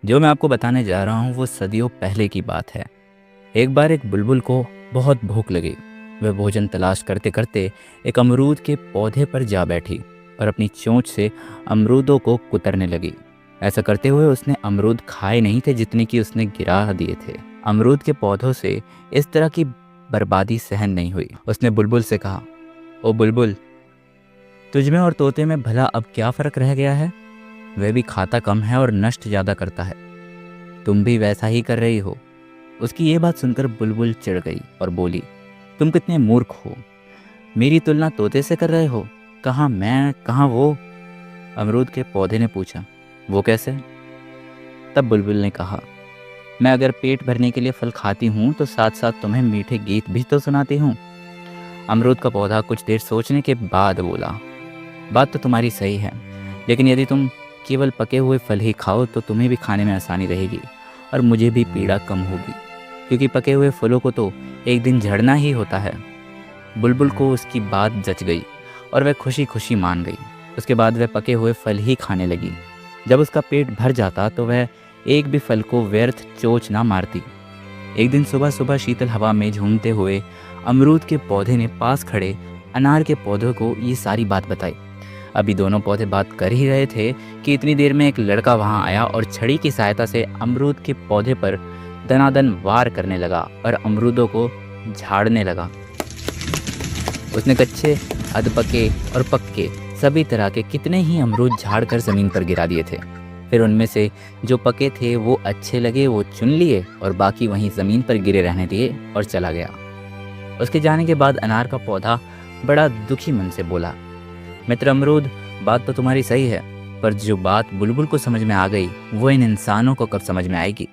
जो मैं आपको बताने जा रहा हूँ वो सदियों पहले की बात है। एक बार एक बुलबुल को बहुत भूख लगी। वह भोजन तलाश करते करते एक अमरूद के पौधे पर जा बैठी और अपनी चोंच से अमरूदों को कुतरने लगी। ऐसा करते हुए उसने अमरूद खाए नहीं थे जितने कि उसने गिरा दिए थे। अमरूद के पौधों से इस तरह की बर्बादी सहन नहीं हुई। उसने बुलबुल से कहा, ओ बुलबुल, तुझमें और तोते में भला अब क्या फ़र्क रह गया है? वह भी खाता कम है और नष्ट ज़्यादा करता है। तुम भी वैसा ही कर रही हो। उसकी ये बात सुनकर बुलबुल चिढ़ गई और बोली, तुम कितने मूर्ख हो, मेरी तुलना तोते से कर रहे हो? कहाँ मैं, कहाँ वो? अमरूद के पौधे ने पूछा, वो कैसे? तब बुलबुल ने कहा, मैं अगर पेट भरने के लिए फल खाती हूँ तो साथ साथ तुम्हें मीठे गीत भी तो सुनाती हूँ। अमरूद का पौधा कुछ देर सोचने के बाद बोला, बात तो तुम्हारी सही है, लेकिन यदि तुम केवल पके हुए फल ही खाओ तो तुम्हें भी खाने में आसानी रहेगी और मुझे भी पीड़ा कम होगी, क्योंकि पके हुए फलों को तो एक दिन झड़ना ही होता है। बुलबुल को उसकी बात जच गई और वह खुशी खुशी मान गई। उसके बाद वह पके हुए फल ही खाने लगी। जब उसका पेट भर जाता तो वह एक भी फल को व्यर्थ चोंच ना मारती। एक दिन सुबह सुबह शीतल हवा में झूमते हुए अमरूद के पौधे ने पास खड़े अनार के पौधे को ये सारी बात बताई। अभी दोनों पौधे बात कर ही रहे थे कि इतनी देर में एक लड़का वहां आया और छड़ी की सहायता से अमरूद के पौधे पर दनादन वार करने लगा और अमरूदों को झाड़ने लगा। उसने कच्चे, अधपके और पक्के सभी तरह के कितने ही अमरूद झाड़कर ज़मीन पर गिरा दिए थे। फिर उनमें से जो पके थे वो अच्छे लगे वो चुन लिए और बाकी वहीं ज़मीन पर गिरे रहने दिए और चला गया। उसके जाने के बाद अनार का पौधा बड़ा दुखी मन से बोला, मित्र अमरूद, बात तो तुम्हारी सही है, पर जो बात बुलबुल को समझ में आ गई वो इन इंसानों को कब समझ में आएगी?